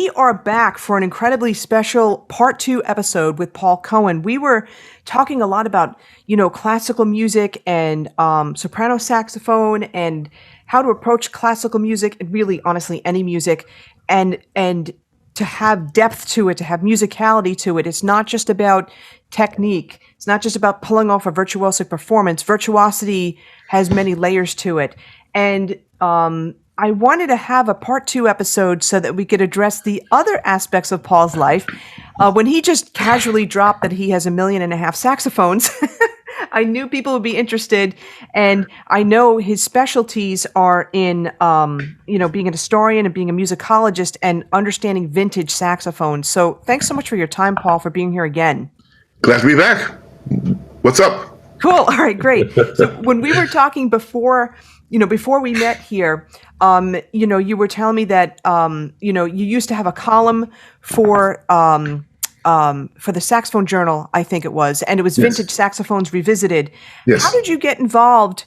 we are back for an incredibly special part 2 episode with Paul Cohen. We were talking a lot about, classical music and soprano saxophone and how to approach classical music and really, honestly, any music and to have depth to it, to have musicality to it. It's not just about technique. It's not just about pulling off a virtuosic performance. Virtuosity has many layers to it. And I wanted to have a part 2 episode so that we could address the other aspects of Paul's life. When he just casually dropped that he has 1.5 million saxophones, I knew people would be interested. And I know his specialties are in, being an historian and being a musicologist and understanding vintage saxophones. So thanks so much for your time, Paul, for being here again. Glad to be back. What's up? Cool. All right, great. So when we were talking before we met here, you were telling me that, you used to have a column for the Saxophone Journal, I think it was, and it was Vintage Saxophones Revisited. Yes. How did you get involved?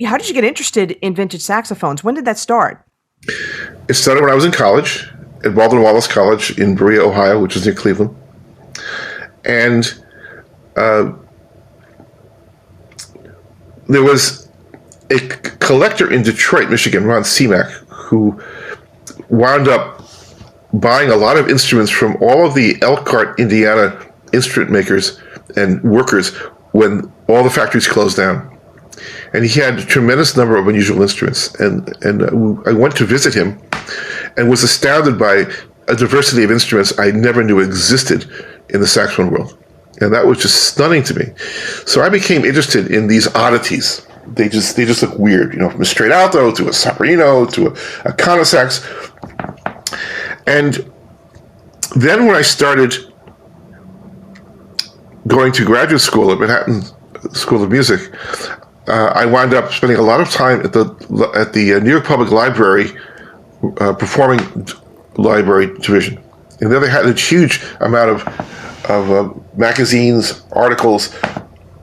How did you get interested in vintage saxophones? When did that start? It started when I was in college at Baldwin Wallace College in Berea, Ohio, which is near Cleveland. And there was a collector in Detroit, Michigan, Ron Seamack, who wound up buying a lot of instruments from all of the Elkhart, Indiana instrument makers and workers when all the factories closed down. And he had a tremendous number of unusual instruments. And I went to visit him and was astounded by a diversity of instruments I never knew existed in the saxophone world. And that was just stunning to me. So I became interested in these oddities. They just look weird, from a straight alto to a Soprano to a Connosax. And then when I started going to graduate school at Manhattan School of Music, I wound up spending a lot of time at the New York Public Library performing library division. And there they had a huge amount of magazines, articles,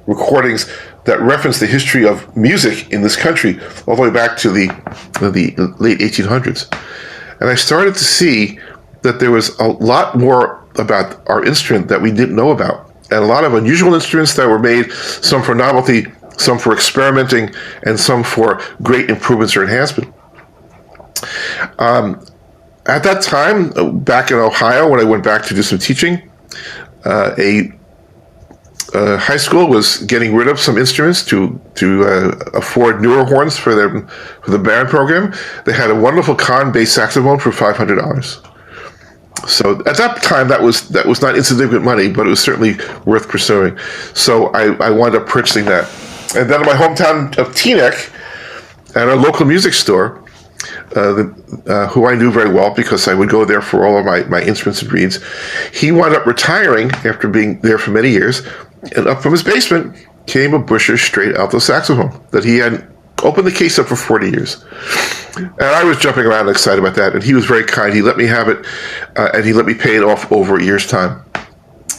recordings that reference the history of music in this country all the way back to the late 1800s. And I started to see that there was a lot more about our instrument that we didn't know about, and a lot of unusual instruments that were made, some for novelty, some for experimenting, and some for great improvements or enhancement. At that time, back in Ohio, when I went back to do some teaching, high school was getting rid of some instruments to afford newer horns for the band program. They had a wonderful Conn bass saxophone for $500. So at that time, that was not insignificant money, but it was certainly worth pursuing. So I wound up purchasing that. And then in my hometown of Teaneck, at a local music store, who I knew very well because I would go there for all of my instruments and reads, he wound up retiring after being there for many years. And up from his basement came a Buscher straight alto saxophone that he had opened the case up for 40 years. And I was jumping around and excited about that. And he was very kind. He let me have it, and he let me pay it off over a year's time.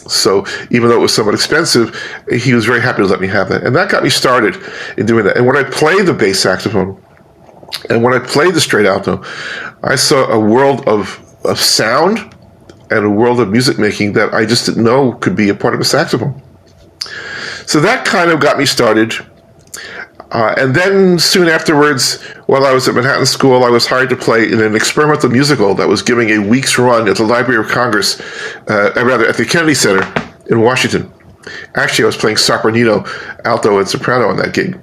So even though it was somewhat expensive, he was very happy to let me have that. And that got me started in doing that. And when I played the bass saxophone, and when I played the straight alto, I saw a world of sound and a world of music making that I just didn't know could be a part of a saxophone. So that kind of got me started. And then soon afterwards, while I was at Manhattan School, I was hired to play in an experimental musical that was giving a week's run at the Library of Congress, rather at the Kennedy Center in Washington. Actually, I was playing Sopranino, alto, and soprano on that gig.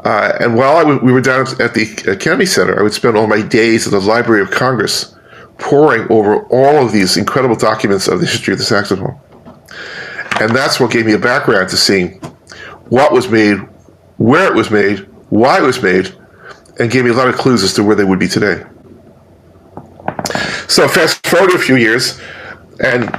And while we were down at the Kennedy Center, I would spend all my days at the Library of Congress poring over all of these incredible documents of the history of the saxophone. And that's what gave me a background to seeing what was made, where it was made, why it was made, and gave me a lot of clues as to where they would be today. So fast forward a few years, and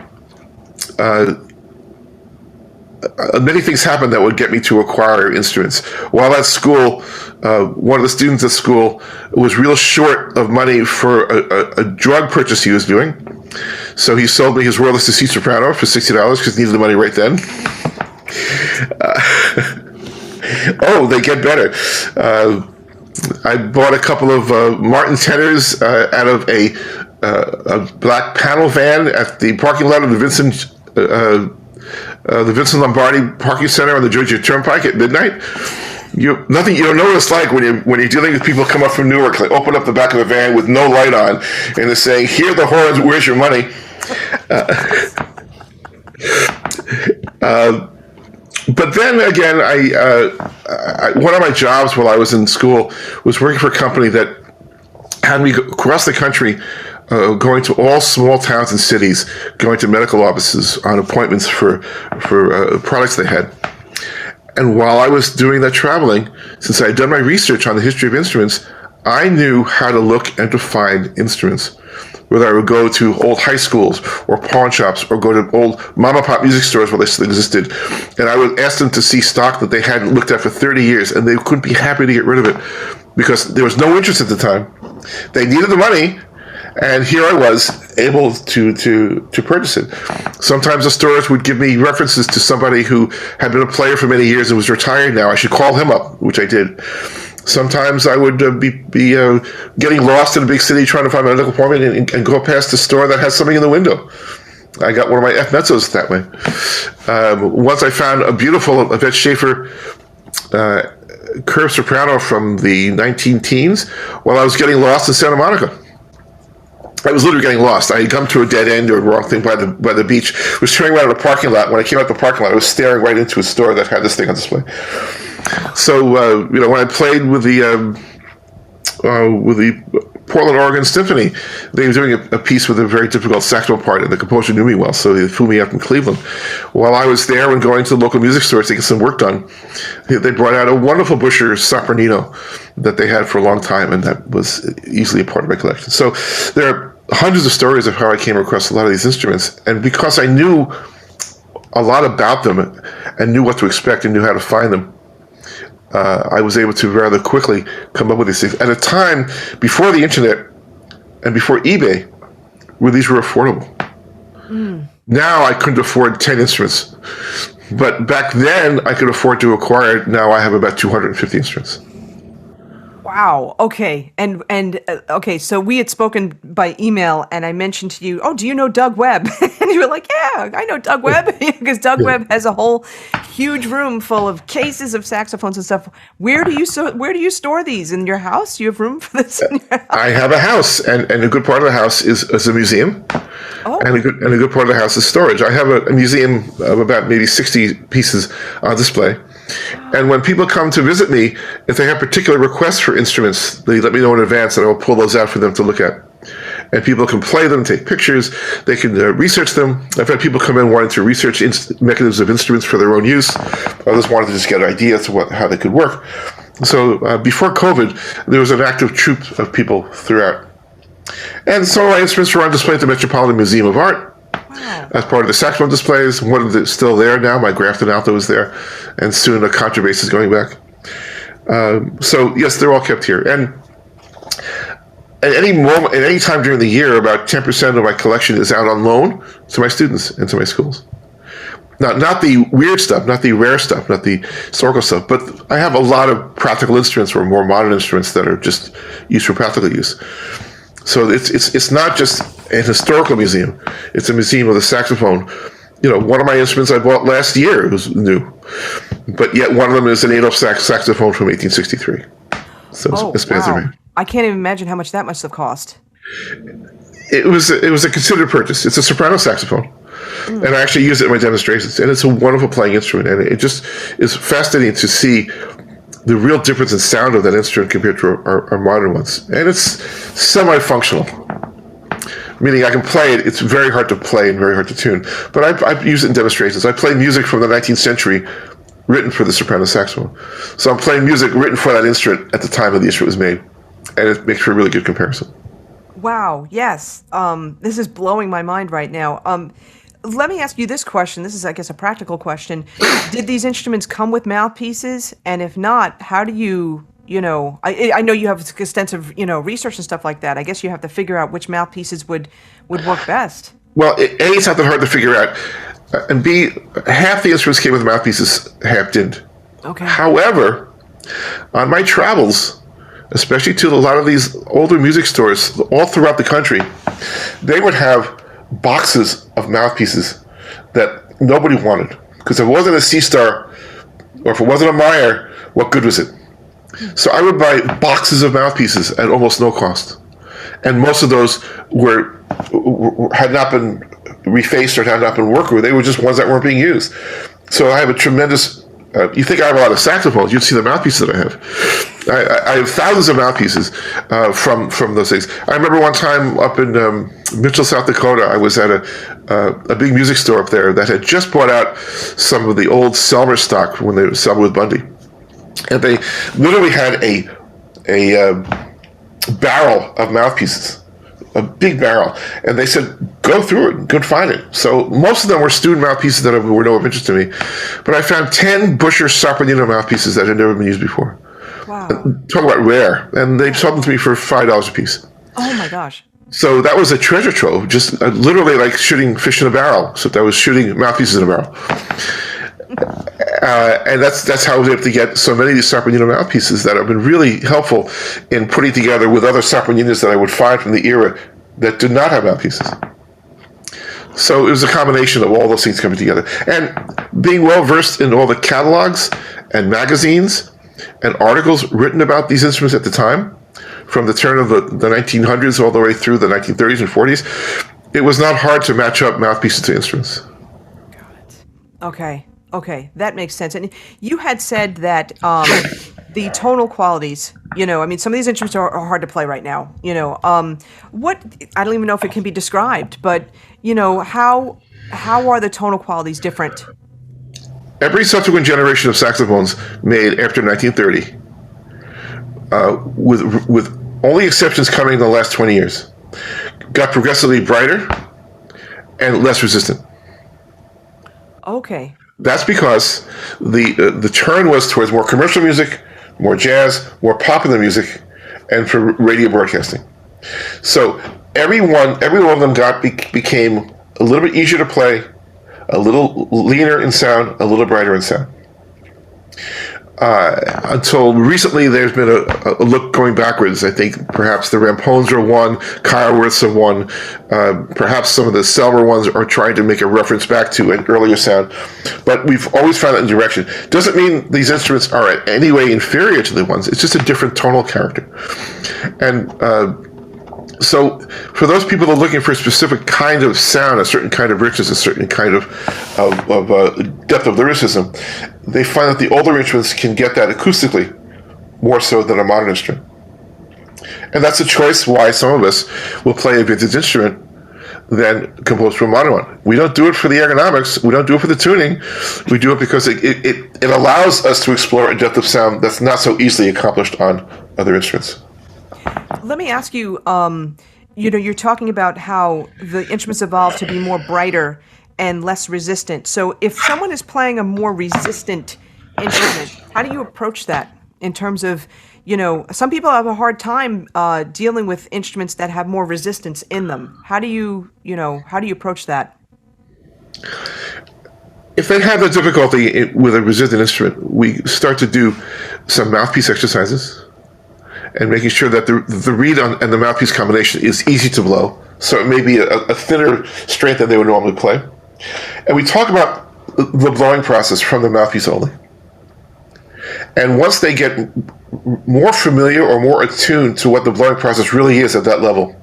many things happened that would get me to acquire instruments. While at school, one of the students at school was real short of money for a drug purchase he was doing. So he sold me his Royalist C Soprano for $60 because he needed the money right then. They get better. I bought a couple of Martin tenors out of a a black panel van at the parking lot of the Vincent Lombardi Parking Center on the Georgia Turnpike at midnight. You don't know what it's like when you're dealing with people come up from Newark. They open up the back of the van with no light on, and they're saying, "Here are the horns. Where's your money?" But then again, one of my jobs while I was in school was working for a company that had me go across the country, going to all small towns and cities, going to medical offices on appointments for products they had. And while I was doing that traveling, since I had done my research on the history of instruments, I knew how to look and to find instruments. Whether I would go to old high schools or pawn shops or go to old mom and pop music stores where they still existed, and I would ask them to see stock that they hadn't looked at for 30 years, and they couldn't be happy to get rid of it because there was no interest at the time. They needed the money, and here I was able to purchase it. Sometimes the stores would give me references to somebody who had been a player for many years and was retired now. I should call him up, which I did. Sometimes I would be getting lost in a big city trying to find my medical appointment and go past a store that has something in the window. I got one of my F mezzos that way. Once I found a beautiful Yvette Schaefer curved soprano from the 19 teens while I was getting lost in Santa Monica. I was literally getting lost. I had come to a dead end or a wrong thing by the beach. I was turning around in a parking lot. When I came out the parking lot, I was staring right into a store that had this thing on display. So, when I played with the Portland, Oregon Symphony, they were doing a piece with a very difficult saxophone part, and the composer knew me well, so they flew me up in Cleveland. While I was there and going to the local music store to get some work done, they brought out a wonderful Buescher Sopranino that they had for a long time, and that was easily a part of my collection. So there are hundreds of stories of how I came across a lot of these instruments, and because I knew a lot about them and knew what to expect and knew how to find them, I was able to rather quickly come up with these things at a time before the internet and before eBay, where these were affordable. Now I couldn't afford 10 instruments, but back then I could afford to acquire. Now I have about 250 instruments. Wow. Okay. And okay. So we had spoken by email, and I mentioned to you, "Oh, do you know Doug Webb?" And you were like, "Yeah, I know Doug Webb," because Doug Webb has a whole huge room full of cases of saxophones and stuff. Where do you store these in your house? You have room for this in your house? I have a house, and a good part of the house is a museum, and a good part of the house is storage. I have a museum of about maybe 60 pieces on display. And when people come to visit me, if they have particular requests for instruments, they let me know in advance, and I will pull those out for them to look at. And people can play them, take pictures, they can research them. I've had people come in wanting to research mechanisms of instruments for their own use. Others wanted to just get an idea as to how they could work. So before COVID, there was an active troupe of people throughout. And some of my instruments were on display at the Metropolitan Museum of Art. Wow. As part of the saxophone displays. One of them is still there now. My Grafton Alto is there, and soon a contrabass is going back. So yes, they're all kept here. And at any moment, at any time during the year, about 10% of my collection is out on loan to my students and to my schools. Now, not the weird stuff, not the rare stuff, not the historical stuff, but I have a lot of practical instruments or more modern instruments that are just used for practical use. So it's not just an historical museum. It's a museum of the saxophone. One of my instruments I bought last year was new, but yet one of them is an Adolf saxophone from 1863. So it's wow. I can't even imagine how much that must have cost. It was a considered purchase. It's a soprano saxophone, and I actually use it in my demonstrations. And it's a wonderful playing instrument, and it just is fascinating to see the real difference in sound of that instrument compared to our modern ones. And it's semi-functional, meaning I can play it. It's very hard to play and very hard to tune. But I use it in demonstrations. I play music from the 19th century written for the soprano saxophone. So I'm playing music written for that instrument at the time that the instrument was made. And it makes for a really good comparison. Wow, yes. This is blowing my mind right now. Let me ask you this question. This is, I guess, a practical question. Did these instruments come with mouthpieces? And if not, how do you, I know you have extensive, research and stuff like that. I guess you have to figure out which mouthpieces would work best. Well, A, it's not that hard to figure out. And B, half the instruments came with mouthpieces, half didn't. Okay. However, on my travels, especially to a lot of these older music stores all throughout the country, They would have boxes of mouthpieces that nobody wanted. Because if it wasn't a C-Star, or if it wasn't a Meyer, what good was it? So I would buy boxes of mouthpieces at almost no cost. And most of those had not been refaced or had not been worked with. They were just ones that weren't being used. So I have a tremendous... you think I have a lot of saxophones, you'd see the mouthpieces that I have. I have thousands of mouthpieces from those things. I remember one time up in Mitchell, South Dakota, I was at a big music store up there that had just brought out some of the old Selmer stock when they were Selmer with Bundy. And they literally had a barrel of mouthpieces, a big barrel. And they said, go through it, go find it. So most of them were student mouthpieces that were no interest to me. But I found 10 Buscher Sopranino mouthpieces that had never been used before. Wow. Talk about rare. And they sold them to me for $5 a piece. Oh my gosh. So that was a treasure trove, just literally like shooting fish in a barrel. So that was shooting mouthpieces in a barrel. And that's how I was able to get so many of these Sopranino mouthpieces that have been really helpful in putting together with other Sopraninos that I would find from the era that did not have mouthpieces. So it was a combination of all those things coming together. And being well versed in all the catalogs and magazines and articles written about these instruments at the time, from the turn of the 1900s all the way through the 1930s and 40s, it was not hard to match up mouthpieces to instruments. Okay, that makes sense. And you had said that the tonal qualities, I mean, some of these instruments are hard to play right now. What, I don't even know if it can be described, but, how are the tonal qualities different? Every subsequent generation of saxophones made after 1930, with only exceptions coming in the last 20 years, got progressively brighter and less resistant. Okay. That's because the turn was towards more commercial music, more jazz, more popular music, and for radio broadcasting. So every one of them became a little bit easier to play, a little leaner in sound, a little brighter in sound. Until recently, there's been a look going backwards. I think perhaps the Rampones are one, Kyle-Worths are one, perhaps some of the Selmer ones are trying to make a reference back to an earlier sound. But we've always found that in direction. Doesn't mean these instruments are in any way inferior to the ones. It's just a different tonal character. And so for those people that are looking for a specific kind of sound, a certain kind of richness, a certain kind of depth of lyricism, they find that the older instruments can get that acoustically more so than a modern instrument. And that's a choice why some of us will play a vintage instrument than compose for a modern one. We don't do it for the ergonomics. We don't do it for the tuning. We do it because it allows us to explore a depth of sound that's not so easily accomplished on other instruments. Let me ask you, you're talking about how the instruments evolved to be more brighter and less resistant. So if someone is playing a more resistant instrument, how do you approach that in terms of, some people have a hard time dealing with instruments that have more resistance in them. How do you approach that? If they have a difficulty with a resistant instrument, we start to do some mouthpiece exercises and making sure that the reed and the mouthpiece combination is easy to blow. So it may be a thinner strength than they would normally play. And we talk about the blowing process from the mouthpiece only. And once they get more familiar or more attuned to what the blowing process really is at that level,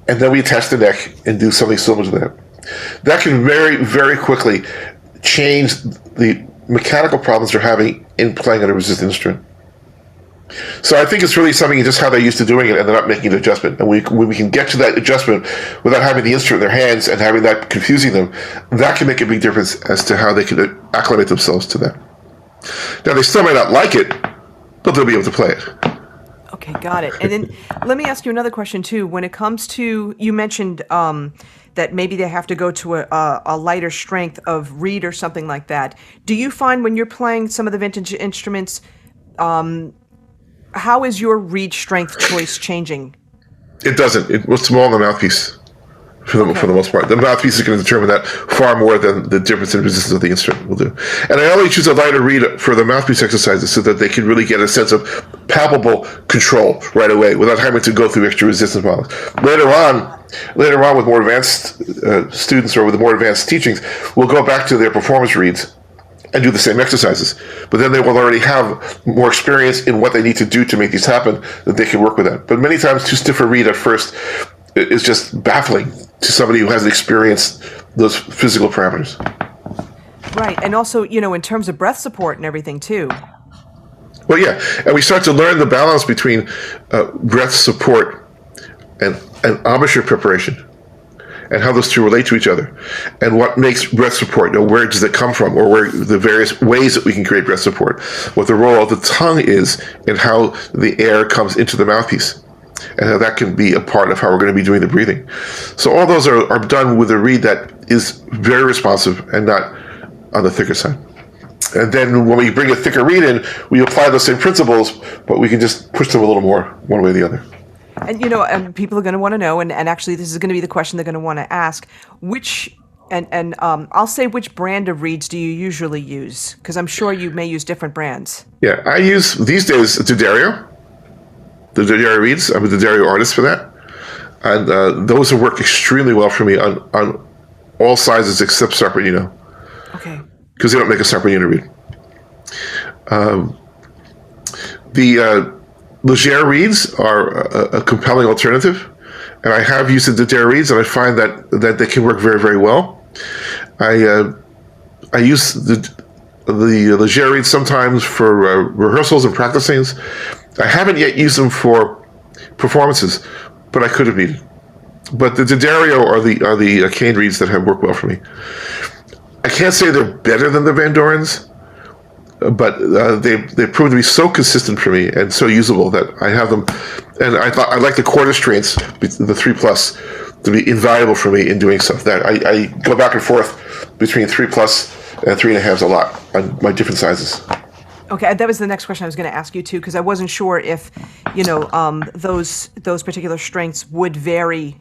and then we attach the neck and do something similar to that, that can very, very quickly change the mechanical problems they're having in playing on a resistant instrument. So I think it's really something just how they're used to doing it, and they're not making an adjustment. And when we can get to that adjustment without having the instrument in their hands and having that confusing them, that can make a big difference as to how they can acclimate themselves to that. Now, they still might not like it, but they'll be able to play it. Okay, got it. And then let me ask you another question, too. When it comes to, you mentioned that maybe they have to go to a lighter strength of reed or something like that. Do you find when you're playing some of the vintage instruments, how is your reed strength choice changing? It doesn't. It was small in the mouthpiece for the most part. The mouthpiece is going to determine that far more than the difference in resistance of the instrument will do. And I only choose a lighter reed for the mouthpiece exercises so that they can really get a sense of palpable control right away without having to go through extra resistance models. Later on, with more advanced students or with more advanced teachings, we'll go back to their performance reads and do the same exercises. But then they will already have more experience in what they need to do to make these happen, that they can work with that. But many times, too stiff a reed at first is just baffling to somebody who hasn't experienced those physical parameters. Right, and also, in terms of breath support and everything, too. Well, yeah, and we start to learn the balance between breath support and embouchure preparation, and how those two relate to each other, and what makes breath support. Where does it come from, or where the various ways that we can create breath support. What the role of the tongue is in how the air comes into the mouthpiece, and how that can be a part of how we're going to be doing the breathing. So all those are done with a reed that is very responsive and not on the thicker side. And then when we bring a thicker reed in, we apply those same principles, but we can just push them a little more one way or the other. And, and people are going to want to know, and actually this is going to be the question they're going to want to ask, I'll say which brand of reeds do you usually use? Because I'm sure you may use different brands. Yeah, I use, these days, the Legere reeds. I'm a Legere artist for that. And those have worked extremely well for me on all sizes except Sopranino. Okay. Because they don't make a Soprano reed. The Legere reeds are a compelling alternative, and I have used the Legere reeds, and I find that they can work very, very well. I use the Legere reeds sometimes for rehearsals and practicings. I haven't yet used them for performances, but I could have needed. But the D'Addario are the cane reeds that have worked well for me. I can't say they're better than the Van Dorens, but they've proven to be so consistent for me and so usable that I have them. And I like the quarter strengths, the 3+, to be invaluable for me in doing stuff. That I go back and forth between 3+ and 3.5s a lot on my different sizes. Okay, that was the next question I was going to ask you too, because I wasn't sure if those particular strengths would vary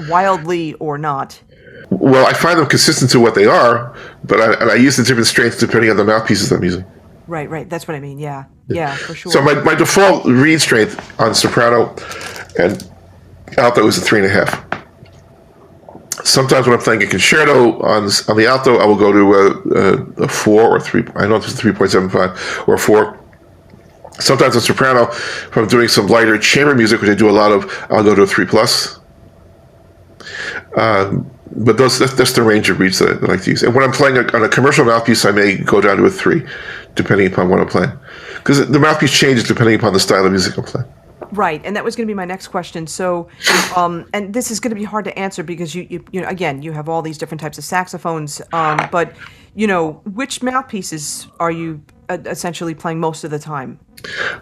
wildly or not. Well, I find them consistent to what they are, but I use the different strengths depending on the mouthpieces I'm using. Right. That's what I mean. Yeah, for sure. So my default reed strength on soprano and alto is a 3.5. Sometimes when I'm playing a concerto on the alto, I will go to a 4 or 3. I don't know if it's 3.75 or a 4. Sometimes on soprano, if I'm doing some lighter chamber music, which I do a lot of, I'll go to a 3+. But that's the range of reeds that I like to use. And when I'm playing on a commercial mouthpiece, I may go down to a 3, depending upon what I'm playing. Because the mouthpiece changes depending upon the style of music I'm playing. Right, and that was going to be my next question. So, and this is going to be hard to answer because you again, you have all these different types of saxophones. But which mouthpieces are you essentially playing most of the time?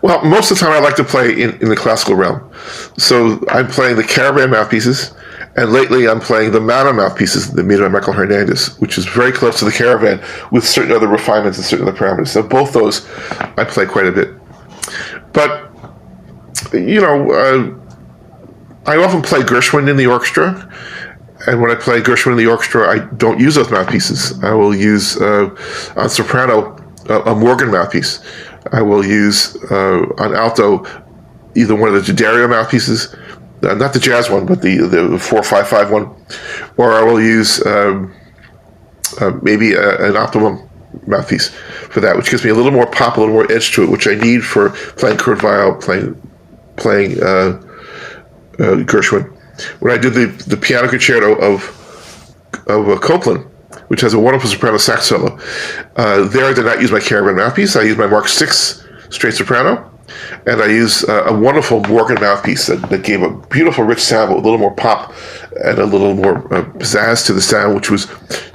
Well, most of the time I like to play in the classical realm. So I'm playing the caravan mouthpieces, and lately I'm playing the Mana mouthpieces, the made by Michael Hernandez, which is very close to the caravan with certain other refinements and certain other parameters. So both those I play quite a bit. But I often play Gershwin in the orchestra, and when I play Gershwin in the orchestra, I don't use those mouthpieces. I will use on soprano a Morgan mouthpiece. I will use on alto either one of the D'Addario mouthpieces, not the jazz one, but the 455 one, or I will use maybe an Optimum mouthpiece for that, which gives me a little more pop, a little more edge to it, which I need for playing Kurt Weill, playing Gershwin. When I did the piano concerto of Copland, which has a wonderful soprano sax solo, there I did not use my caravan mouthpiece. I used my Mark VI straight soprano, and I used a wonderful Morgan mouthpiece that gave a beautiful, rich sound, with a little more pop and a little more pizzazz to the sound, which was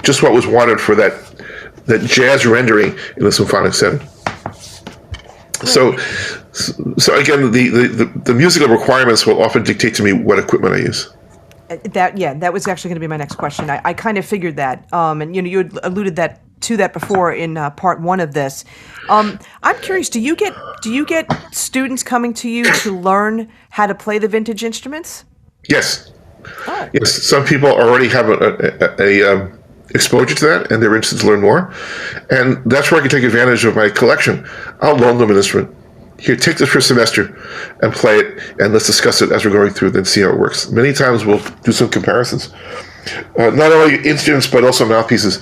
just what was wanted for that jazz rendering in a symphonic setting. So again, the musical requirements will often dictate to me what equipment I use. That was actually going to be my next question. I kind of figured that, and you had alluded to that before in part 1 of this. I'm curious. Do you get students coming to you to learn how to play the vintage instruments? Yes. Oh, Yes, some people already have exposure to that, and they're interested to learn more. And that's where I can take advantage of my collection. I'll loan them an instrument. Here, take this for a semester and play it, and let's discuss it as we're going through, then see how it works. Many times we'll do some comparisons. Not only instruments, but also mouthpieces.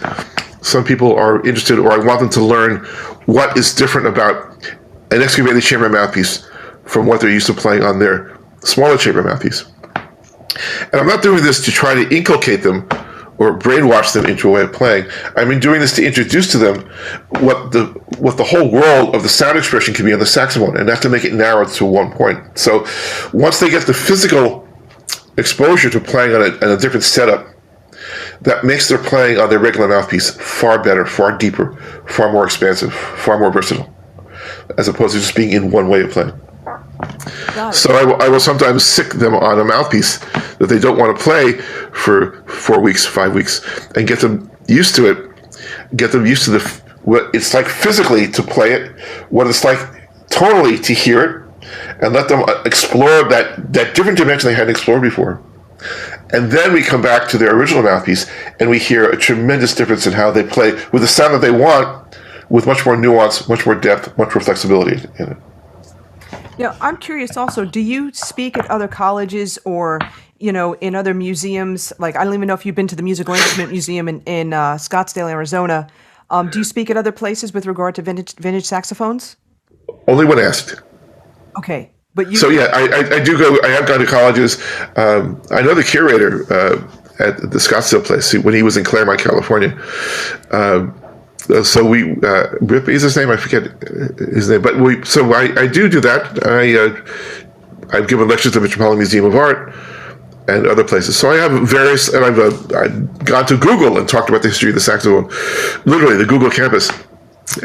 Some people are interested, or I want them to learn what is different about an excavated chamber mouthpiece from what they're used to playing on their smaller chamber mouthpiece. And I'm not doing this to try to inculcate them or brainwash them into a way of playing. I mean, doing this to introduce to them what the whole world of the sound expression can be on the saxophone, and not to make it narrowed to one point. So once they get the physical exposure to playing on a different setup, that makes their playing on their regular mouthpiece far better, far deeper, far more expansive, far more versatile, as opposed to just being in one way of playing. So I will sometimes sick them on a mouthpiece that they don't want to play for 4 weeks, 5 weeks, and get them used to it, get them used to what it's like physically to play it, what it's like tonally to hear it, and let them explore that different dimension they hadn't explored before. And then we come back to their original mouthpiece, and we hear a tremendous difference in how they play with the sound that they want, with much more nuance, much more depth, much more flexibility in it. yeah. I'm curious also, do you speak at other colleges or, in other museums? Like, I don't even know if you've been to the Musical Instrument Museum in Scottsdale, Arizona. Do you speak at other places with regard to vintage saxophones? Only when asked. Okay. But you. So yeah, I do go. I have gone to colleges. I know the curator at the Scottsdale place when he was in Claremont, California. So Rip is his name. I forget his name, but I do that. I've given lectures at the Metropolitan Museum of Art and other places. So I have various, and I've gone to Google and talked about the history of the saxophone, literally the Google campus,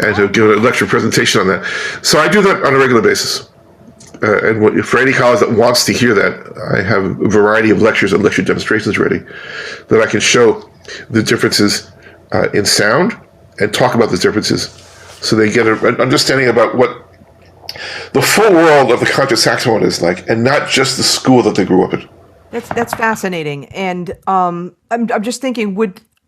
and to give a lecture presentation on that. So I do that on a regular basis. And for any college that wants to hear that, I have a variety of lectures and lecture demonstrations ready that I can show the differences in sound and talk about the differences, so they get an understanding about what the full world of the concert saxophone is like, and not just the school that they grew up in. That's fascinating, and I'm just thinking,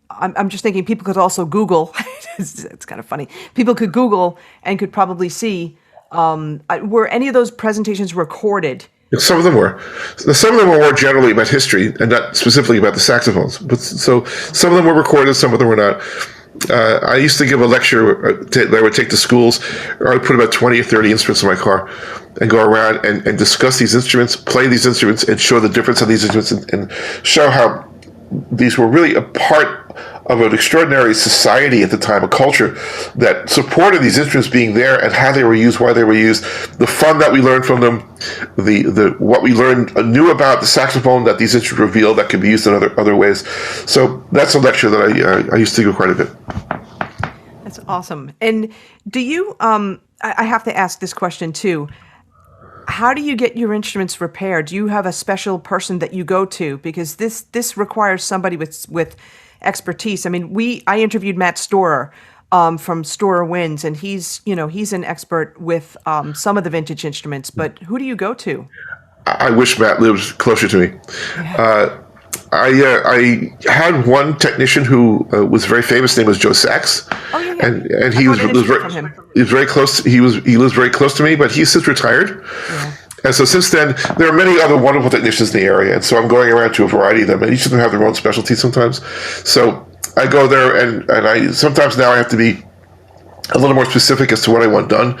I'm just thinking people could also Google. It's kind of funny. People could Google and could probably see. Were any of those presentations recorded? Some of them were. Some of them were more generally about history and not specifically about the saxophones. But so some of them were recorded, some of them were not. I used to give a lecture that I would take to schools, or I would put about 20 or 30 instruments in my car and go around and discuss these instruments, play these instruments, and show the difference of these instruments, and show how these were really a part of an extraordinary society at the time, a culture that supported these instruments being there and how they were used, why they were used, the fun that we learned from them, the what we learned knew about the saxophone that these instruments revealed that could be used in other ways. So that's a lecture that I used to give quite a bit. That's awesome. And do you? I have to ask this question too. How do you get your instruments repaired? Do you have a special person that you go to? Because this requires somebody with expertise. I mean, I interviewed Matt Storer from Storer Winds, and he's an expert with some of the vintage instruments. But who do you go to? I wish Matt lived closer to me. Yeah. I had one technician who was very famous. His name was Joe Sax. Oh yeah, yeah. And he was very close. He lives very close to me, but he's since retired. Yeah. And so since then, there are many other wonderful technicians in the area, and so I'm going around to a variety of them, and each of them have their own specialty sometimes. So I go there, and I sometimes now I have to be a little more specific as to what I want done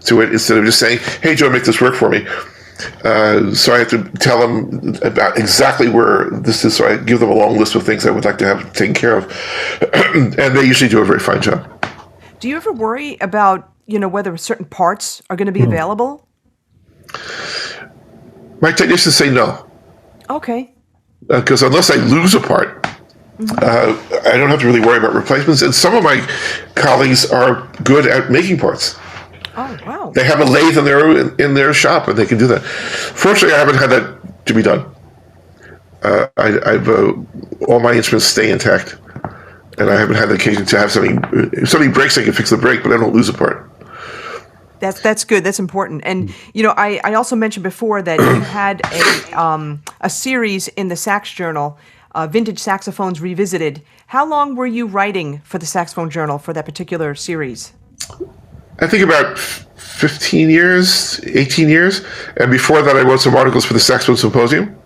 to it, instead of just saying, "Hey Joe, make this work for me." So I have to tell them about exactly where this is. So I give them a long list of things I would like to have taken care of, and they usually do a very fine job. Do you ever worry about whether certain parts are going to be available? My technicians say no. Okay. Because unless I lose a part, I don't have to really worry about replacements. And some of my colleagues are good at making parts. Oh wow! They have a lathe in their shop, and they can do that. Fortunately, I haven't had that to be done. I've all my instruments stay intact, and I haven't had the occasion to have something. If something breaks, I can fix the break, but I don't lose a part. That's good. That's important. And I also mentioned before that you had a series in the Sax Journal, Vintage Saxophones Revisited. How long were you writing for the Saxophone Journal for that particular series? I think about 15 years, 18 years. And before that, I wrote some articles for the Saxophone Symposium.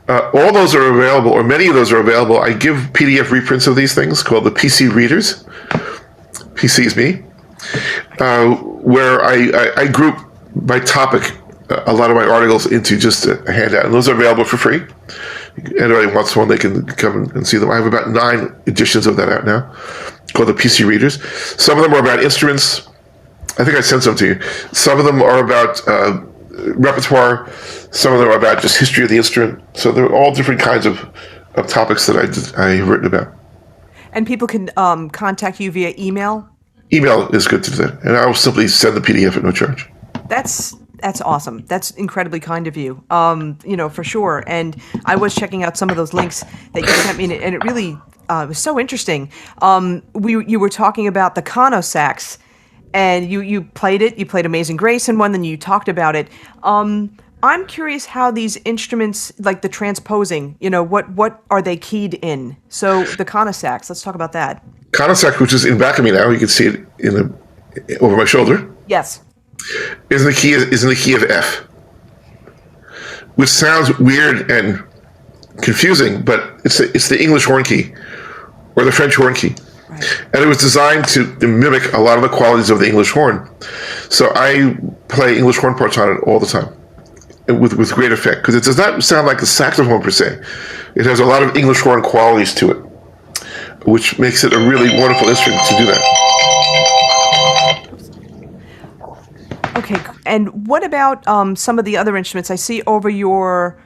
All those are available, or many of those are available. I give PDF reprints of these things called the PC Readers. PC is me. Where I group by topic a lot of my articles into just a handout. And those are available for free. Anybody wants one, they can come and see them. I have about 9 editions of that out now, called the PC Readers. Some of them are about instruments. I think I sent some to you. Some of them are about repertoire. Some of them are about just history of the instrument. So they're all different kinds of topics that I've written about. And people can contact you via email? Email is good to do that. And I'll simply send the PDF at no charge. That's awesome. That's incredibly kind of you, for sure. And I was checking out some of those links that you sent me, and it really was so interesting. You were talking about the Connosax, and you played it. You played Amazing Grace in one, then you talked about it. I'm curious how these instruments, like the transposing, what are they keyed in? So the Connosax, let's talk about that. Connosax, which is in back of me now, you can see it over my shoulder. Yes. Is in the key of F, which sounds weird and confusing, but it's the English horn key or the French horn key, right. And it was designed to mimic a lot of the qualities of the English horn. So I play English horn parts on it all the time, with great effect, because it does not sound like a saxophone per se. It has a lot of English horn qualities to it, which makes it a really wonderful instrument to do that. Okay, and what about some of the other instruments? I see over your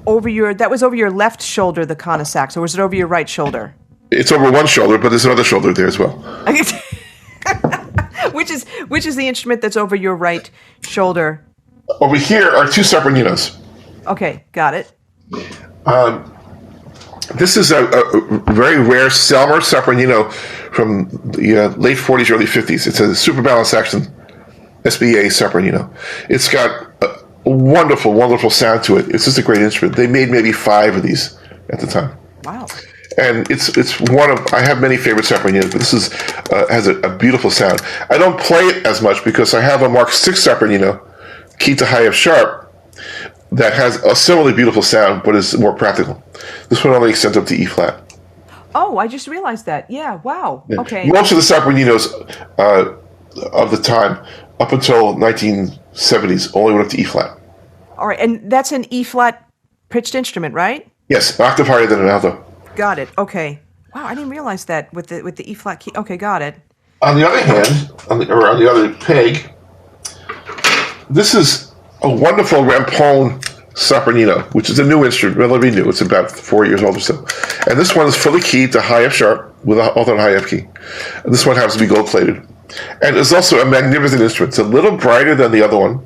that was over your left shoulder, the Connosax, or was it over your right shoulder? It's over one shoulder, but there's another shoulder there as well. Which is the instrument that's over your right shoulder? Over here are 2 Sopraninos. Okay, got it. This is a very rare Selmer Sopranino from the late 40s, early 50s. It's a super balanced action SBA Sopranino. It's got a wonderful, wonderful sound to it. It's just a great instrument. They made maybe 5 of these at the time. Wow. And it's one of, I have many favorite Sopraninos, but this is has a beautiful sound. I don't play it as much because I have a Mark 6 Sopranino, keyed to high F sharp, that has a similarly beautiful sound, but is more practical. This one only extends up to E flat. Oh, I just realized that. Yeah, wow. Yeah. Okay. Most of the Sopraninos of the time, up until 1970s, only went up to E flat. All right, and that's an E flat pitched instrument, right? Yes, an octave higher than an alto. Got it. Okay. Wow, I didn't realize that with the E flat key. Okay, got it. On the other hand, on the other peg, this is a wonderful Rampone Sopranino, which is a new instrument, relatively new. It's about 4 years old or so. And this one is fully keyed to high F sharp with an alternate high F key. And this one happens to be gold plated. And it's also a magnificent instrument. It's a little brighter than the other one,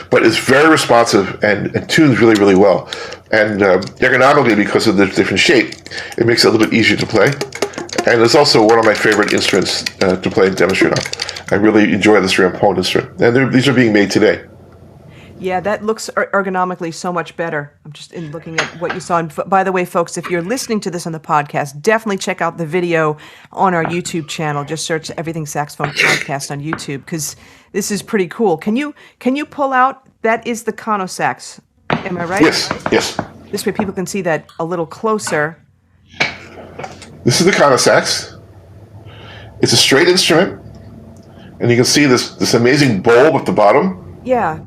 but it's very responsive and tunes really, really well. And ergonomically, because of the different shape, it makes it a little bit easier to play. And it's also one of my favorite instruments to play and demonstrate on. I really enjoy this Rampone instrument. And these are being made today. Yeah, that looks ergonomically so much better. I'm just looking at what you saw. And by the way, folks, if you're listening to this on the podcast, definitely check out the video on our YouTube channel. Just search Everything Saxophone Podcast on YouTube, because this is pretty cool. Can you pull out, that is the Connosax, am I right? Yes. This way people can see that a little closer. This is the Connosax. It's a straight instrument, and you can see this amazing bulb at the bottom. Yeah.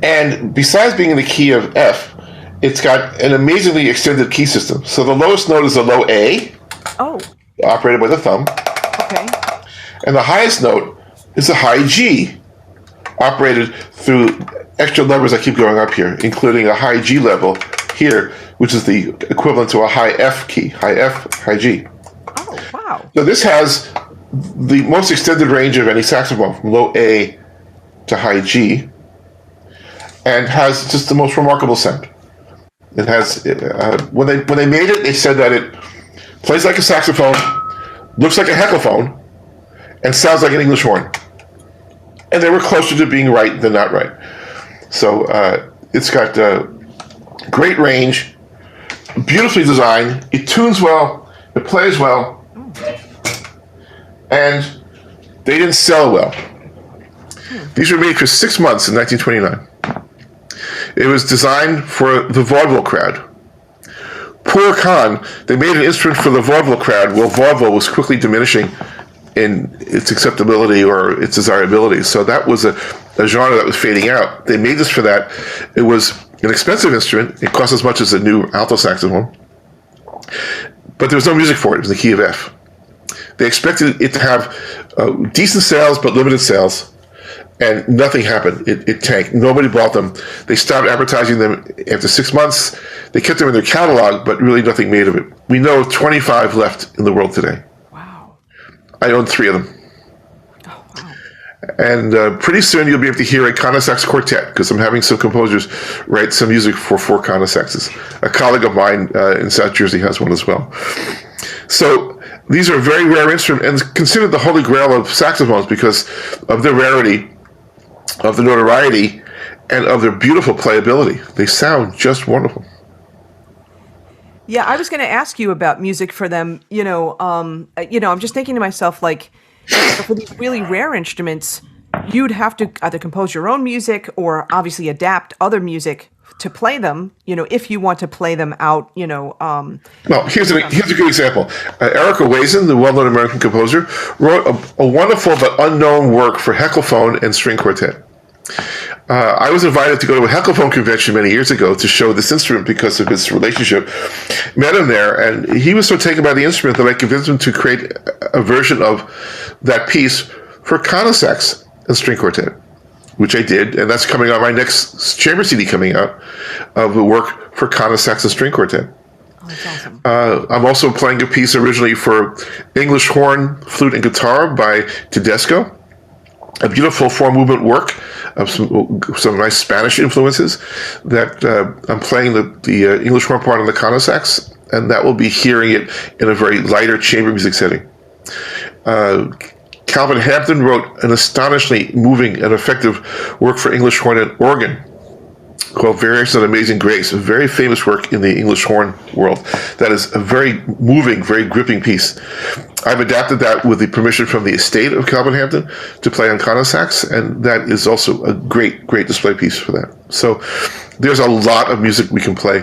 And besides being in the key of F, it's got an amazingly extended key system. So the lowest note is a low A, operated by the thumb. Okay. And the highest note is a high G, operated through extra levers that keep going up here, including a high G level here, which is the equivalent to a high F key, high F, high G. Oh, wow. So this has the most extended range of any saxophone, from low A to high G, and has just the most remarkable sound. It has when they made it, they said that it plays like a saxophone, looks like a heckelphone, and sounds like an English horn. And they were closer to being right than not right. So it's got great range, beautifully designed. It tunes well, it plays well, and they didn't sell well. These were made for 6 months in 1929. It was designed for the vaudeville crowd. Poor Kahn, they made an instrument for the vaudeville crowd while vaudeville was quickly diminishing in its acceptability or its desirability. So that was a genre that was fading out. They made this for that. It was an expensive instrument. It cost as much as a new alto saxophone. But there was no music for it. It was in the key of F. They expected it to have decent sales, but limited sales. And nothing happened. It tanked. Nobody bought them. They stopped advertising them after 6 months. They kept them in their catalog, but really nothing made of it. We know 25 left in the world today. Wow. I own 3 of them. Oh, wow. And pretty soon you'll be able to hear a Connosax quartet, because I'm having some composers write some music for 4 Connosaxes. A colleague of mine in South Jersey has one as well. So these are a very rare instrument and considered the holy grail of saxophones because of their rarity, of the notoriety, and of their beautiful playability. They sound just wonderful. Yeah, I was going to ask you about music for them. I'm just thinking to myself, like, for these really rare instruments, you'd have to either compose your own music or obviously adapt other music to play them, if you want to play them out, Well, here's a good example. Erica Wazen, the well-known American composer, wrote a wonderful but unknown work for heckelphone and string quartet. I was invited to go to a heckelphone convention many years ago to show this instrument because of his relationship. Met him there, and he was so taken by the instrument that I convinced him to create a version of that piece for Connosax and string quartet, which I did, and that's coming on my next chamber CD coming out of the work for Connosax and string quartet. Oh, that's awesome. I'm also playing a piece originally for English horn, flute, and guitar by Tedesco. A beautiful 4-movement work of some nice Spanish influences that I'm playing the English horn part on the Connosax, and that will be hearing it in a very lighter chamber music setting. Calvin Hampton wrote an astonishingly moving and effective work for English horn and organ called Variations on Amazing Grace, a very famous work in the English horn world. That is a very moving, very gripping piece. I've adapted that with the permission from the estate of Calvin Hampton to play on Connosax, and that is also a great, great display piece for that. So there's a lot of music we can play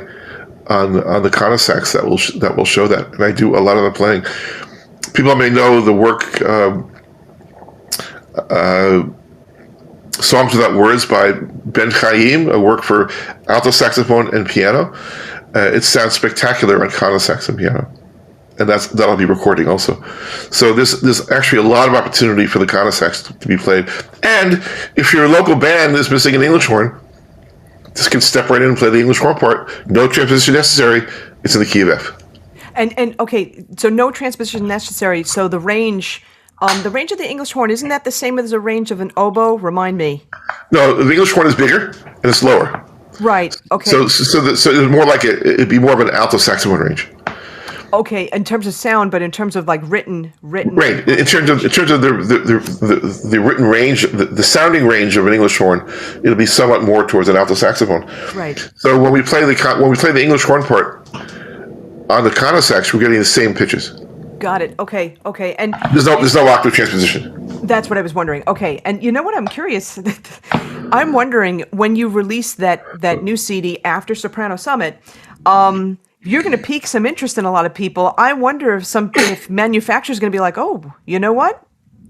on the Connosax that will show that, and I do a lot of the playing. People may know the work Songs Without Words by Ben Chaim, a work for alto saxophone and piano. It sounds spectacular on Connosax and piano, and that'll be recording also. So there's actually a lot of opportunity for the Connosax to be played. And if your local band is missing an English horn, just can step right in and play the English horn part. No transposition necessary. It's in the key of F. And okay, so no transposition necessary. So the range of the English horn, isn't that the same as the range of an oboe? Remind me. No, the English horn is bigger and it's lower. Right. Okay. So it's more like it'd be more of an alto saxophone range. Okay, in terms of sound, but in terms of like written. Right. In terms of the written range, the sounding range of an English horn, it'll be somewhat more towards an alto saxophone. Right. So when we play the English horn part on the Connosax, we're getting the same pitches. Got it. Okay. And There's no octave transposition. that's what I was wondering. Okay. And you know what? I'm curious. I'm wondering when you release that new CD after Soprano Summit, you're going to pique some interest in a lot of people. I wonder if manufacturers going to be like, oh, you know what?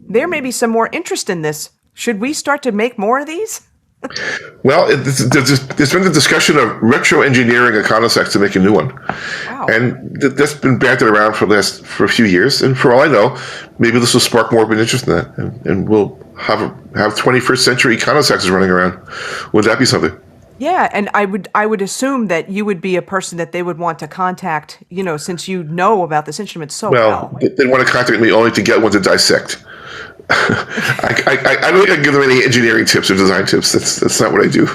There may be some more interest in this. Should we start to make more of these? Well, there's been the discussion of retro-engineering a Connosax to make a new one. Wow. And that's been bantered around for a few years. And for all I know, maybe this will spark more of an interest in that. And we'll have 21st century Connosaxes running around. Would that be something? Yeah, and I would assume that you would be a person that they would want to contact, since you know about this instrument so well. They want to contact me only to get one to dissect. I don't think I can give them any engineering tips or design tips. That's not what I do.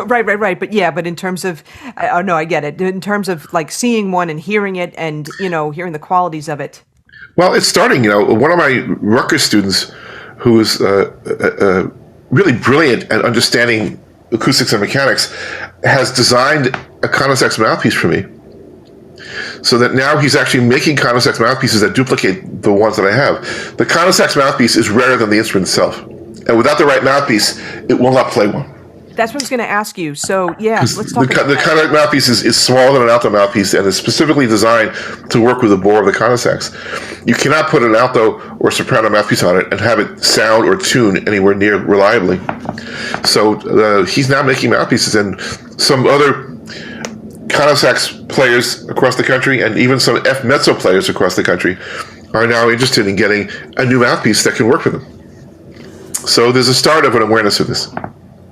Right. But in terms of, no, I get it. In terms of like seeing one and hearing it and, hearing the qualities of it. Well, it's starting. One of my Rutgers students, who is really brilliant at understanding acoustics and mechanics, has designed a Connosax mouthpiece for me. So that now he's actually making Connosax mouthpieces that duplicate the ones that I have. The Connosax mouthpiece is rarer than the instrument itself. And without the right mouthpiece, it will not play one. That's what I was going to ask you. So, yeah, let's talk about the that. Connosax mouthpiece is smaller than an alto mouthpiece and is specifically designed to work with the bore of the Connosax. You cannot put an alto or soprano mouthpiece on it and have it sound or tune anywhere near reliably. So he's now making mouthpieces, and some other Connosax players across the country and even some F mezzo players across the country are now interested in getting a new mouthpiece that can work for them. So there's a start of an awareness of this.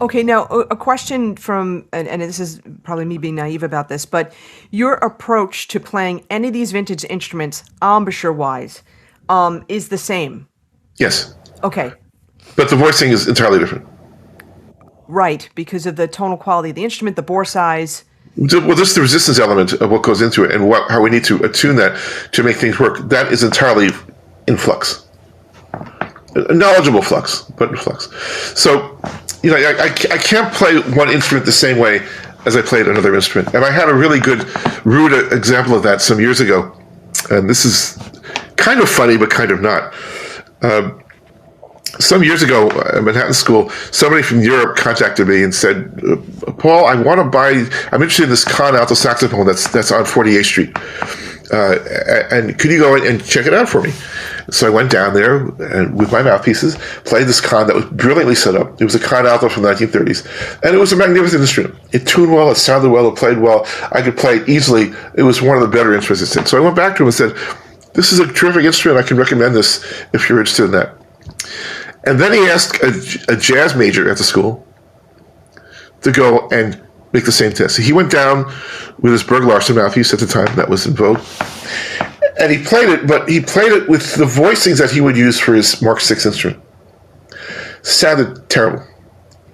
Okay, now a question from, and this is probably me being naive about this, but your approach to playing any of these vintage instruments, embouchure-wise, is the same? Yes. Okay. But the voicing is entirely different. Right, because of the tonal quality of the instrument, the bore size. Well, just the resistance element of what goes into it and how we need to attune that to make things work, that is entirely in flux. A knowledgeable flux, but in flux. So, I can't play one instrument the same way as I played another instrument. And I had a really good, rude example of that some years ago. And this is kind of funny, but kind of not. Some years ago at Manhattan School, somebody from Europe contacted me and said, Paul, I'm interested in this Con alto saxophone that's on 48th Street. And could you go in and check it out for me? So I went down there and with my mouthpieces, played this Con that was brilliantly set up. It was a Con alto from the 1930s. And it was a magnificent instrument. It tuned well, it sounded well, it played well. I could play it easily. It was one of the better instruments. So I went back to him and said, this is a terrific instrument. I can recommend this if you're interested in that. And then he asked a jazz major at the school to go and make the same test. So he went down with his Berg Larsen mouthpiece at the time that was in vogue, and he played it, but he played it with the voicings that he would use for his Mark VI instrument. Sounded terrible.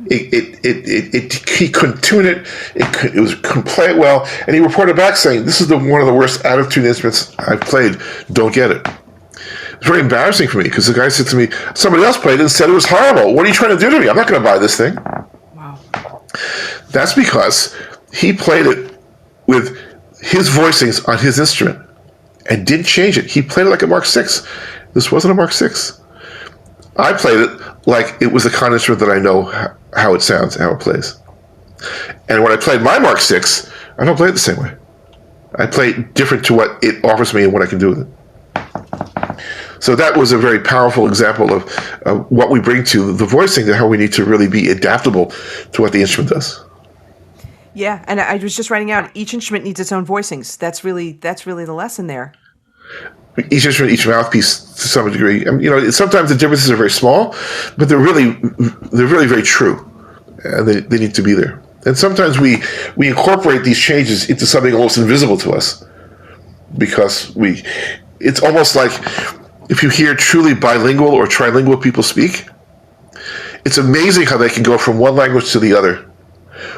He couldn't tune it. Couldn't play it well, and he reported back saying, "This is one of the worst out of tune instruments I've played. Don't get it." It's very embarrassing for me because the guy said to me, somebody else played it and said it was horrible. What are you trying to do to me? I'm not going to buy this thing. Wow. That's because he played it with his voicings on his instrument and didn't change it. He played it like a Mark VI. This wasn't a Mark VI. I played it like it was a Con instrument that I know how it sounds, how it plays. And when I played my Mark VI, I don't play it the same way. I play it different to what it offers me and what I can do with it. So that was a very powerful example of what we bring to the voicing and how we need to really be adaptable to what the instrument does. Yeah, and I was just writing out, each instrument needs its own voicings. That's really the lesson there. Each instrument, each mouthpiece, to some degree. Sometimes the differences are very small, but they're really very true, and they need to be there. And sometimes we incorporate these changes into something almost invisible to us, because it's almost like if you hear truly bilingual or trilingual people speak, it's amazing how they can go from one language to the other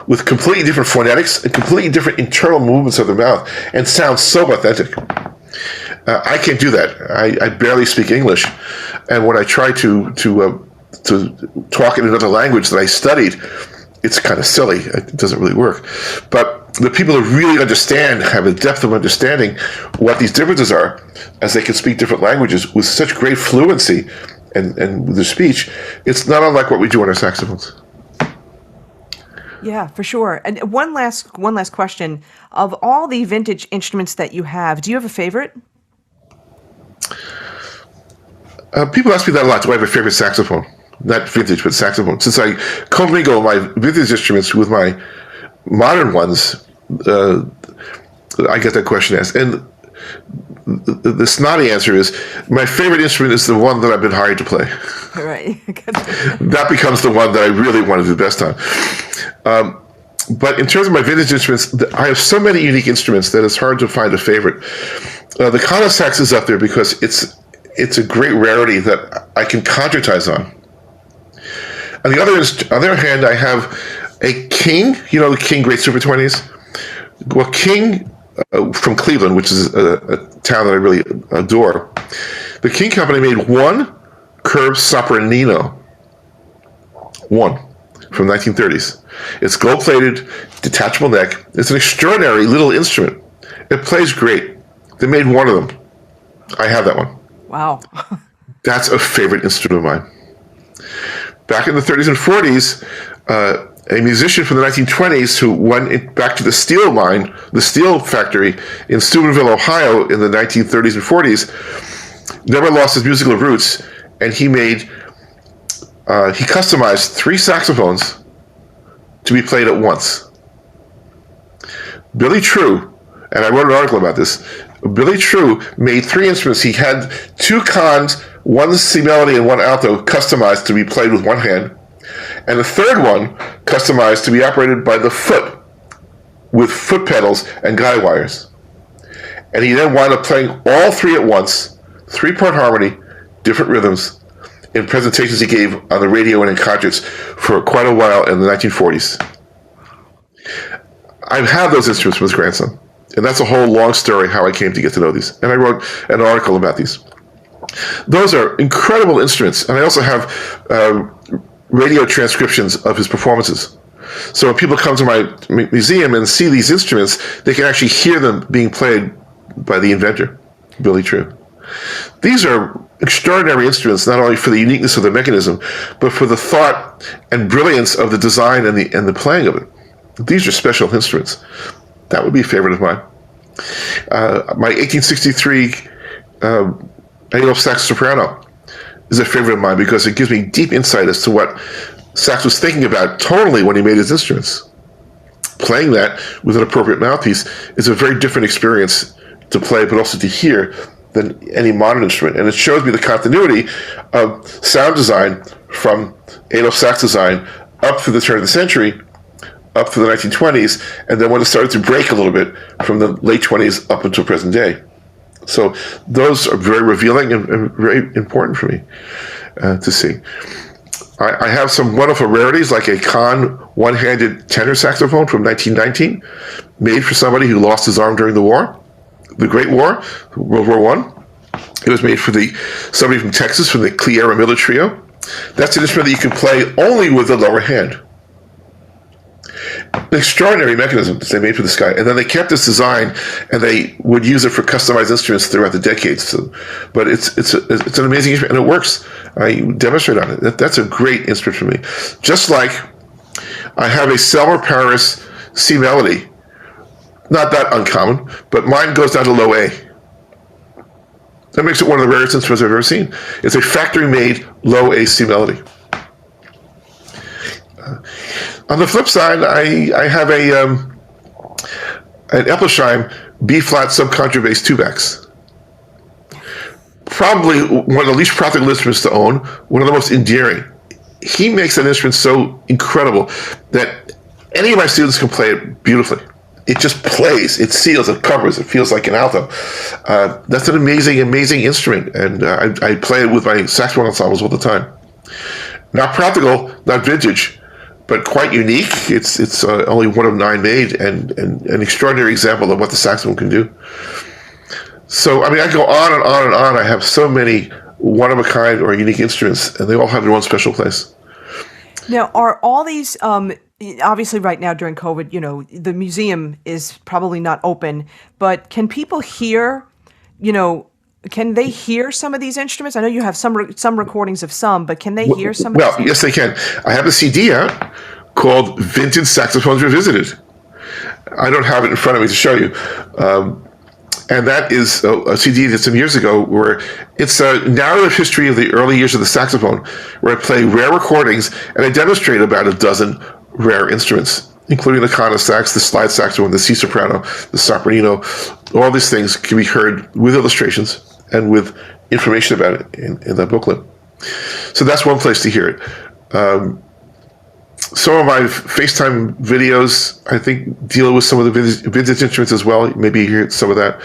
with completely different phonetics and completely different internal movements of their mouth and sound so authentic. I can't do that. I barely speak English, and when I try to talk in another language that I studied, it's kind of silly. It doesn't really work. But the people who really understand, have a depth of understanding what these differences are, as they can speak different languages with such great fluency and with their speech, it's not unlike what we do on our saxophones. Yeah, for sure. And one last question. Of all the vintage instruments that you have, do you have a favorite? People ask me that a lot. Do I have a favorite saxophone? Not vintage, but saxophone. Since I commingle my vintage instruments with my modern ones, I get that question asked. And the snotty answer is, my favorite instrument is the one that I've been hired to play. Right. That becomes the one that I really want to do best on. But in terms of my vintage instruments, I have so many unique instruments that it's hard to find a favorite. The Connosax is up there because it's a great rarity that I can concertize on. On the other hand, I have a King, the King Great Super 20s. Well, King from Cleveland, which is a town that I really adore, The King Company made one curved Sopranino. One. From 1930s. It's gold-plated, detachable neck. It's an extraordinary little instrument. It plays great. They made one of them. I have that one. Wow. That's a favorite instrument of mine. Back in the 30s and 40s, a musician from the 1920s who went back to the steel mine, the steel factory in Steubenville, Ohio in the 1930s and 40s, never lost his musical roots, and he customized 3 saxophones to be played at once. Billy True, and I wrote an article about this, Billy True made 3 instruments. He had 2 cons, 1 C melody and 1 alto, customized to be played with one hand, and the third one customized to be operated by the foot, with foot pedals and guide wires. And he then wound up playing all 3 at once, 3-part harmony, different rhythms, in presentations he gave on the radio and in concerts for quite a while in the 1940s. I've had those instruments from his grandson, and that's a whole long story how I came to get to know these. And I wrote an article about these. Those are incredible instruments, and I also have radio transcriptions of his performances. So when people come to my museum and see these instruments, they can actually hear them being played by the inventor, Billy True. These are extraordinary instruments, not only for the uniqueness of the mechanism, but for the thought and brilliance of the design and the playing of it. These are special instruments. That would be a favorite of mine. My 1863 alto sax soprano is a favorite of mine because it gives me deep insight as to what Sax was thinking about tonally when he made his instruments. Playing that with an appropriate mouthpiece is a very different experience to play, but also to hear, than any modern instrument. And it shows me the continuity of sound design from alto sax design up through the turn of the century, up to the 1920s, and then when it started to break a little bit from the late 20s up until present day. So those are very revealing and very important for me to see. I have some wonderful rarities, like a Conn one-handed tenor saxophone from 1919, made for somebody who lost his arm during the war, the Great War, World War I. It was made for somebody from Texas, from the Cliera Miller Trio. That's an instrument that you can play only with the lower hand. An extraordinary mechanism that they made for this guy. And then they kept this design, and they would use it for customized instruments throughout the decades. So, but it's an amazing instrument, and it works. I demonstrate on it. That's a great instrument for me. Just like I have a Selmer Paris C melody. Not that uncommon, but mine goes down to low A. That makes it one of the rarest instruments I've ever seen. It's a factory-made low A C melody. On the flip side, I have an Eppelsheim B-flat subcontrabass 2-bass. Probably one of the least practical instruments to own, one of the most endearing. He makes that instrument so incredible that any of my students can play it beautifully. It just plays, it seals, it covers, it feels like an alto. That's an amazing, amazing instrument, and I play it with my saxophone ensembles all the time. Not practical, not vintage, but quite unique. It's only one of 9 made, and an extraordinary example of what the saxophone can do. So, I mean, I go on and on and on. I have so many one-of-a-kind or unique instruments, and they all have their own special place. Now, are all these, obviously right now during COVID, the museum is probably not open, but can people hear, can they hear some of these instruments? I know you have some recordings of some, but can they hear some of these? Well, yes, they can. I have a CD out called Vintage Saxophones Revisited. I don't have it in front of me to show you. And that is a CD that's some years ago, where it's a narrative history of the early years of the saxophone, where I play rare recordings and I demonstrate about a dozen rare instruments, including the Connosax, the slide saxophone, the C soprano, the Sopranino. All these things can be heard with illustrations and with information about it in that booklet. So that's one place to hear it. Some of my FaceTime videos, I think, deal with some of the vintage instruments as well. Maybe you hear some of that.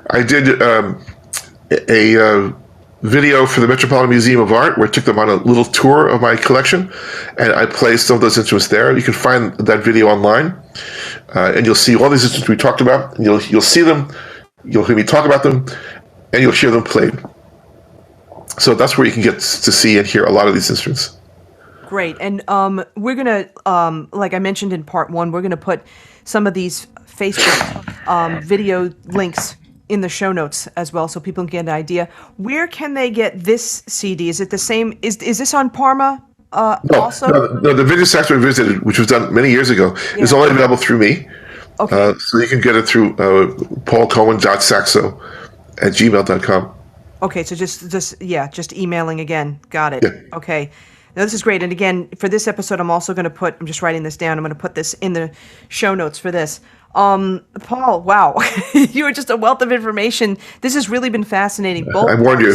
I did a video for the Metropolitan Museum of Art where I took them on a little tour of my collection, and I played some of those instruments there. You can find that video online, and you'll see all these instruments we talked about. And you'll see them, you'll hear me talk about them, and you'll hear them played. So that's where you can get to see and hear a lot of these instruments. Great. And we're going to, like I mentioned in part one, we're going to put some of these Facebook video links in the show notes as well, so people can get an idea. Where can they get this CD? Is it the same? Is this on Parma also? No, the Video Saxophone Revisited, which was done many years ago, is only available through me. Okay. So you can get it through paulcohen.saxo@gmail.com. Okay, so just emailing again. Got it. Yeah. Okay. Now, this is great. And again, for this episode, I'm also going to I'm just writing this down. I'm going to put this in the show notes for this. Paul, wow. You are just a wealth of information. This has really been fascinating. I warned you.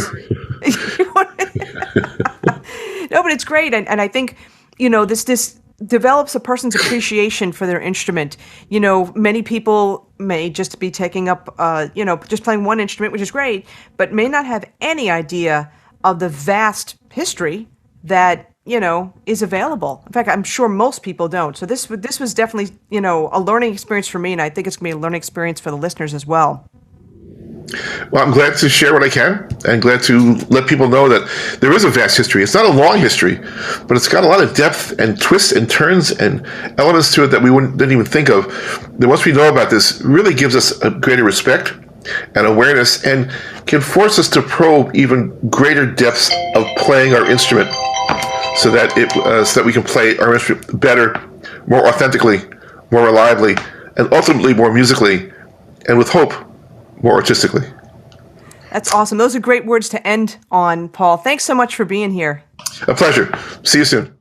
No, but it's great. And I think, this develops a person's appreciation for their instrument. Many people may just be taking up, just playing one instrument, which is great, but may not have any idea of the vast history that, is available. In fact, I'm sure most people don't. So this was definitely, a learning experience for me, and I think it's going to be a learning experience for the listeners as well. Well, I'm glad to share what I can, and glad to let people know that there is a vast history. It's not a long history, but it's got a lot of depth and twists and turns and elements to it that we didn't even think of. That once we know about this, really gives us a greater respect and awareness, and can force us to probe even greater depths of playing our instrument, so that we can play our instrument better, more authentically, more reliably, and ultimately more musically, and with hope, more artistically. That's awesome. Those are great words to end on, Paul. Thanks so much for being here. A pleasure. See you soon.